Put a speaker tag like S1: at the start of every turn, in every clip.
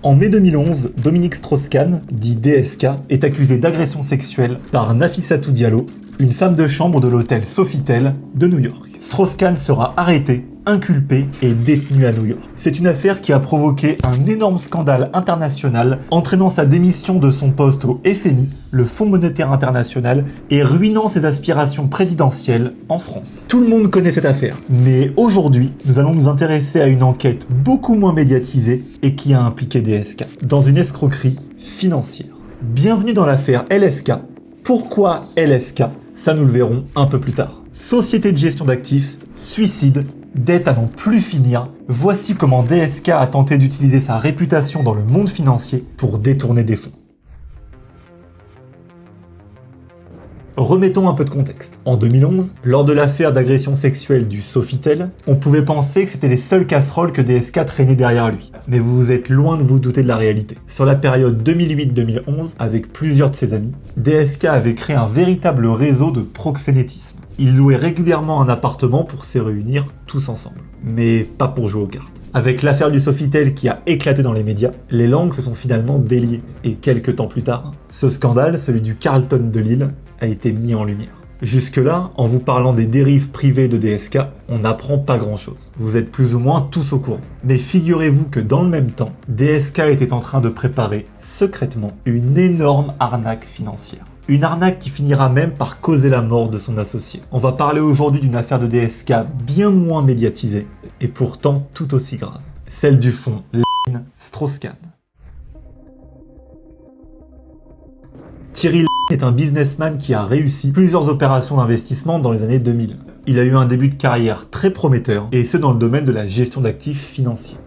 S1: En mai 2011, Dominique Strauss-Kahn, dit DSK, est accusé d'agression sexuelle par Nafissatou Diallo, une femme de chambre de l'hôtel Sofitel de New York. Strauss-Kahn sera arrêté, inculpé et détenu à New York. C'est une affaire qui a provoqué un énorme scandale international, entraînant sa démission de son poste au FMI, le Fonds monétaire international, et ruinant ses aspirations présidentielles en France. Tout le monde connaît cette affaire, mais aujourd'hui, nous allons nous intéresser à une enquête beaucoup moins médiatisée et qui a impliqué DSK dans une escroquerie financière. Bienvenue dans l'affaire LSK. Pourquoi LSK? Ça nous le verrons un peu plus tard. Société de gestion d'actifs, suicide, dette à n'en plus finir, voici comment DSK a tenté d'utiliser sa réputation dans le monde financier pour détourner des fonds. Remettons un peu de contexte. En 2011, lors de l'affaire d'agression sexuelle du Sofitel, on pouvait penser que c'était les seules casseroles que DSK traînait derrière lui. Mais vous êtes loin de vous douter de la réalité. Sur la période 2008-2011, avec plusieurs de ses amis, DSK avait créé un véritable réseau de proxénétisme. Il louait régulièrement un appartement pour se réunir tous ensemble. Mais pas pour jouer aux cartes. Avec l'affaire du Sofitel qui a éclaté dans les médias, les langues se sont finalement déliées. Et quelques temps plus tard, ce scandale, celui du Carlton de Lille, a été mis en lumière. Jusque-là, en vous parlant des dérives privées de DSK, on n'apprend pas grand-chose. Vous êtes plus ou moins tous au courant. Mais figurez-vous que dans le même temps, DSK était en train de préparer, secrètement, une énorme arnaque financière. Une arnaque qui finira même par causer la mort de son associé. On va parler aujourd'hui d'une affaire de DSK bien moins médiatisée, et pourtant tout aussi grave. Celle du fonds Strauss-Kahn. Thierry est un businessman qui a réussi plusieurs opérations d'investissement dans les années 2000. Il a eu un début de carrière très prometteur, et ce dans le domaine de la gestion d'actifs financiers.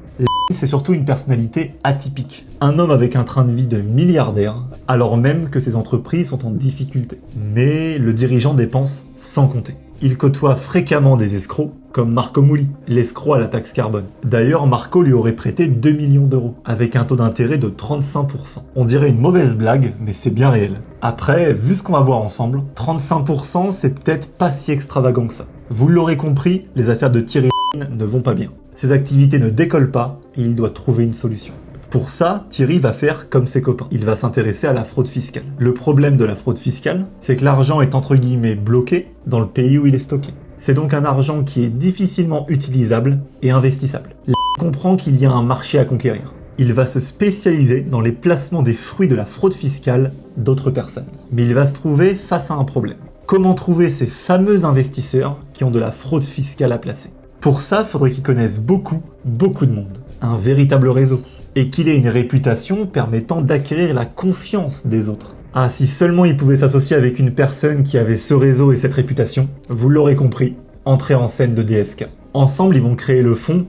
S1: C'est surtout une personnalité atypique. Un homme avec un train de vie de milliardaire, alors même que ses entreprises sont en difficulté. Mais le dirigeant dépense sans compter. Il côtoie fréquemment des escrocs, comme Marco Mouli, l'escroc à la taxe carbone. D'ailleurs, Marco lui aurait prêté 2 millions d'euros, avec un taux d'intérêt de 35%. On dirait une mauvaise blague, mais c'est bien réel. Après, vu ce qu'on va voir ensemble, 35% c'est peut-être pas si extravagant que ça. Vous l'aurez compris, les affaires de Thierry ne vont pas bien. Ses activités ne décollent pas et il doit trouver une solution. Pour ça, Thierry va faire comme ses copains. Il va s'intéresser à la fraude fiscale. Le problème de la fraude fiscale, c'est que l'argent est entre guillemets bloqué dans le pays où il est stocké. C'est donc un argent qui est difficilement utilisable et investissable. Il comprend qu'il y a un marché à conquérir. Il va se spécialiser dans les placements des fruits de la fraude fiscale d'autres personnes. Mais il va se trouver face à un problème. Comment trouver ces fameux investisseurs qui ont de la fraude fiscale à placer? Pour ça, il faudrait qu'il connaisse beaucoup de monde. Un véritable réseau. Et qu'il ait une réputation permettant d'acquérir la confiance des autres. Ah, si seulement il pouvait s'associer avec une personne qui avait ce réseau et cette réputation, vous l'aurez compris, entrée en scène de DSK. Ensemble, ils vont créer le fonds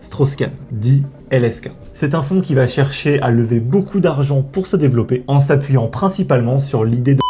S1: Strauss-Kahn, dit LSK. C'est un fonds qui va chercher à lever beaucoup d'argent pour se développer en s'appuyant principalement sur l'idée de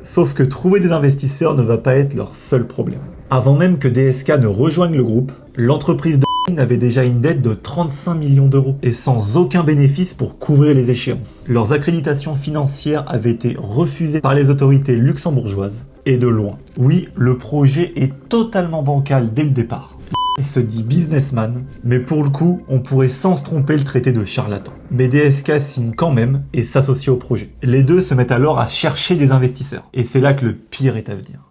S1: Sauf que trouver des investisseurs ne va pas être leur seul problème. Avant même que DSK ne rejoigne le groupe, l'entreprise de avait déjà une dette de 35 millions d'euros et sans aucun bénéfice pour couvrir les échéances. Leurs accréditations financières avaient été refusées par les autorités luxembourgeoises et de loin. Oui, le projet est totalement bancal dès le départ. Il se dit businessman, mais pour le coup, on pourrait sans se tromper le traiter de charlatan. Mais DSK signe quand même et s'associe au projet. Les deux se mettent alors à chercher des investisseurs. Et c'est là que le pire est à venir.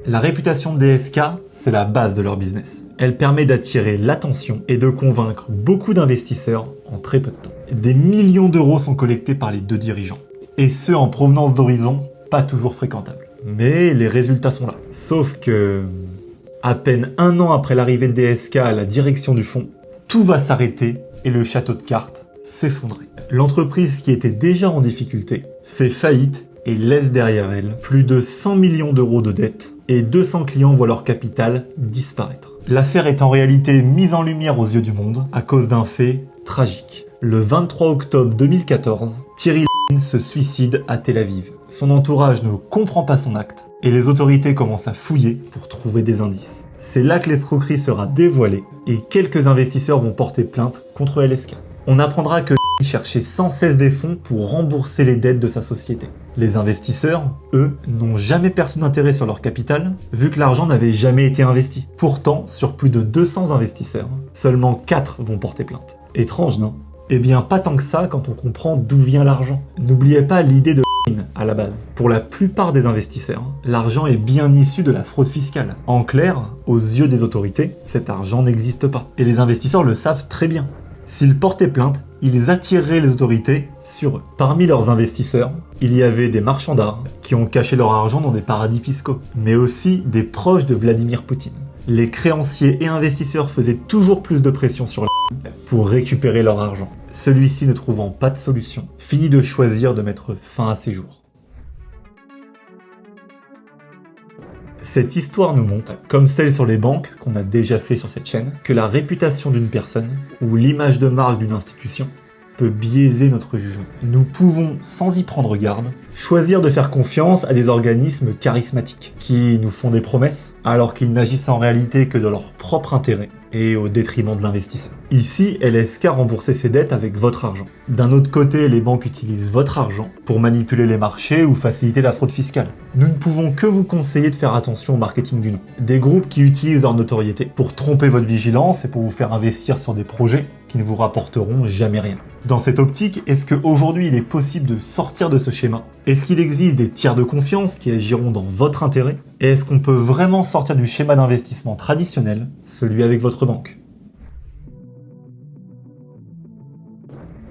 S1: La réputation de DSK, c'est la base de leur business. Elle permet d'attirer l'attention et de convaincre beaucoup d'investisseurs en très peu de temps. Des millions d'euros sont collectés par les deux dirigeants. Et ceux en provenance d'horizons pas toujours fréquentables. Mais les résultats sont là. Sauf que, à peine un an après l'arrivée de DSK à la direction du fonds, tout va s'arrêter et le château de cartes s'effondrer. L'entreprise qui était déjà en difficulté fait faillite et laisse derrière elle plus de 100 millions d'euros de dettes et 200 clients voient leur capital disparaître. L'affaire est en réalité mise en lumière aux yeux du monde à cause d'un fait tragique. Le 23 octobre 2014, Thierry se suicide à Tel Aviv. Son entourage ne comprend pas son acte et les autorités commencent à fouiller pour trouver des indices. C'est là que l'escroquerie sera dévoilée et quelques investisseurs vont porter plainte contre LSK. On apprendra que cherchait sans cesse des fonds pour rembourser les dettes de sa société. Les investisseurs, eux, n'ont jamais perçu d'intérêt sur leur capital, vu que l'argent n'avait jamais été investi. Pourtant, sur plus de 200 investisseurs, seulement 4 vont porter plainte. Étrange, non? Eh bien, pas tant que ça quand on comprend d'où vient l'argent. N'oubliez pas l'idée de à la base. Pour la plupart des investisseurs, l'argent est bien issu de la fraude fiscale. En clair, aux yeux des autorités, cet argent n'existe pas. Et les investisseurs le savent très bien. S'ils portaient plainte, ils attireraient les autorités sur eux. Parmi leurs investisseurs, il y avait des marchands d'art qui ont caché leur argent dans des paradis fiscaux, mais aussi des proches de Vladimir Poutine. Les créanciers et investisseurs faisaient toujours plus de pression sur pour récupérer leur argent. Celui-ci ne trouvant pas de solution, finit de choisir de mettre fin à ses jours. Cette histoire nous montre, comme celle sur les banques qu'on a déjà fait sur cette chaîne, que la réputation d'une personne ou l'image de marque d'une institution peut biaiser notre jugement. Nous pouvons, sans y prendre garde, choisir de faire confiance à des organismes charismatiques qui nous font des promesses alors qu'ils n'agissent en réalité que dans leur propre intérêt et au détriment de l'investisseur. Ici, LSK remboursait ses dettes avec votre argent. D'un autre côté, les banques utilisent votre argent pour manipuler les marchés ou faciliter la fraude fiscale. Nous ne pouvons que vous conseiller de faire attention au marketing du nom. Des groupes qui utilisent leur notoriété pour tromper votre vigilance et pour vous faire investir sur des projets qui ne vous rapporteront jamais rien. Dans cette optique, est-ce qu'aujourd'hui il est possible de sortir de ce schéma? Est-ce qu'il existe des tiers de confiance qui agiront dans votre intérêt? Et est-ce qu'on peut vraiment sortir du schéma d'investissement traditionnel, celui avec votre banque?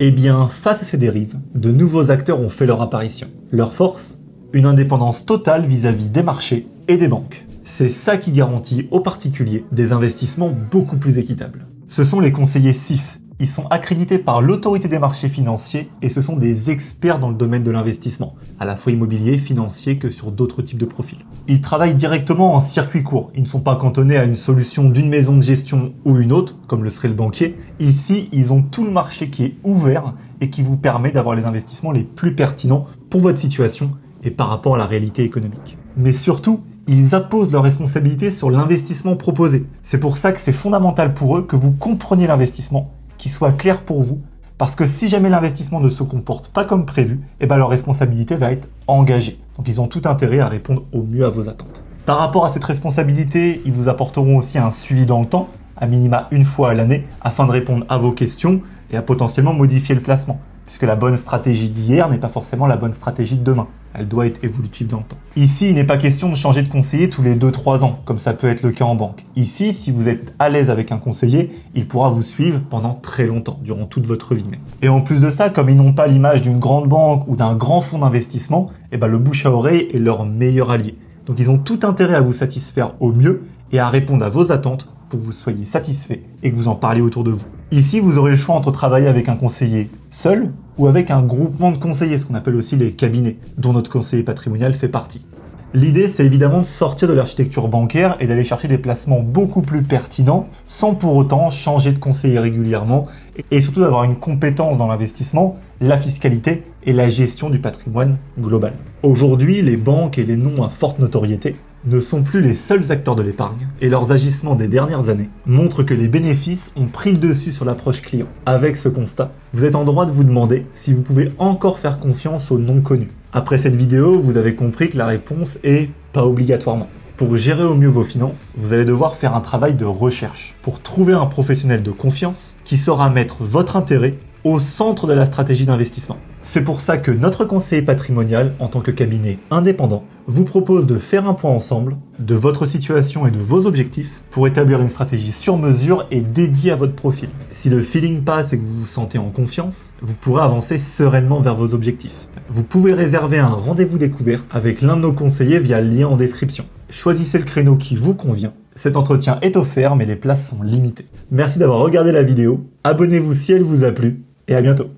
S1: Eh bien, face à ces dérives, de nouveaux acteurs ont fait leur apparition. Leur force? Une indépendance totale vis-à-vis des marchés et des banques. C'est ça qui garantit aux particuliers des investissements beaucoup plus équitables. Ce sont les conseillers CIF. Ils sont accrédités par l'autorité des marchés financiers et ce sont des experts dans le domaine de l'investissement, à la fois immobilier, financier que sur d'autres types de profils. Ils travaillent directement en circuit court. Ils ne sont pas cantonnés à une solution d'une maison de gestion ou une autre, comme le serait le banquier. Ici, ils ont tout le marché qui est ouvert et qui vous permet d'avoir les investissements les plus pertinents pour votre situation et par rapport à la réalité économique. Mais surtout, ils apposent leurs responsabilités sur l'investissement proposé. C'est pour ça que c'est fondamental pour eux que vous compreniez l'investissement, qu'il soit clair pour vous, parce que si jamais l'investissement ne se comporte pas comme prévu, leur responsabilité va être engagée. Donc ils ont tout intérêt à répondre au mieux à vos attentes. Par rapport à cette responsabilité, ils vous apporteront aussi un suivi dans le temps, à minima une fois à l'année, afin de répondre à vos questions et à potentiellement modifier le placement. Puisque la bonne stratégie d'hier n'est pas forcément la bonne stratégie de demain. Elle doit être évolutive dans le temps. Ici, il n'est pas question de changer de conseiller tous les 2-3 ans, comme ça peut être le cas en banque. Ici, si vous êtes à l'aise avec un conseiller, il pourra vous suivre pendant très longtemps, durant toute votre vie même. Et en plus de ça, comme ils n'ont pas l'image d'une grande banque ou d'un grand fonds d'investissement, le bouche à oreille est leur meilleur allié. Donc ils ont tout intérêt à vous satisfaire au mieux et à répondre à vos attentes pour que vous soyez satisfait et que vous en parliez autour de vous. Ici, vous aurez le choix entre travailler avec un conseiller seul ou avec un groupement de conseillers, ce qu'on appelle aussi les cabinets, dont notre conseiller patrimonial fait partie. L'idée, c'est évidemment de sortir de l'architecture bancaire et d'aller chercher des placements beaucoup plus pertinents sans pour autant changer de conseiller régulièrement et surtout d'avoir une compétence dans l'investissement, la fiscalité et la gestion du patrimoine global. Aujourd'hui, les banques et les noms à forte notoriété ne sont plus les seuls acteurs de l'épargne et leurs agissements des dernières années montrent que les bénéfices ont pris le dessus sur l'approche client. Avec ce constat, vous êtes en droit de vous demander si vous pouvez encore faire confiance aux non connus. Après cette vidéo, vous avez compris que la réponse est pas obligatoirement. Pour gérer au mieux vos finances, vous allez devoir faire un travail de recherche pour trouver un professionnel de confiance qui saura mettre votre intérêt au centre de la stratégie d'investissement. C'est pour ça que notre conseiller patrimonial, en tant que cabinet indépendant, vous propose de faire un point ensemble de votre situation et de vos objectifs pour établir une stratégie sur mesure et dédiée à votre profil. Si le feeling passe et que vous vous sentez en confiance, vous pourrez avancer sereinement vers vos objectifs. Vous pouvez réserver un rendez-vous découverte avec l'un de nos conseillers via le lien en description. Choisissez le créneau qui vous convient. Cet entretien est offert mais les places sont limitées. Merci d'avoir regardé la vidéo, abonnez-vous si elle vous a plu et à bientôt.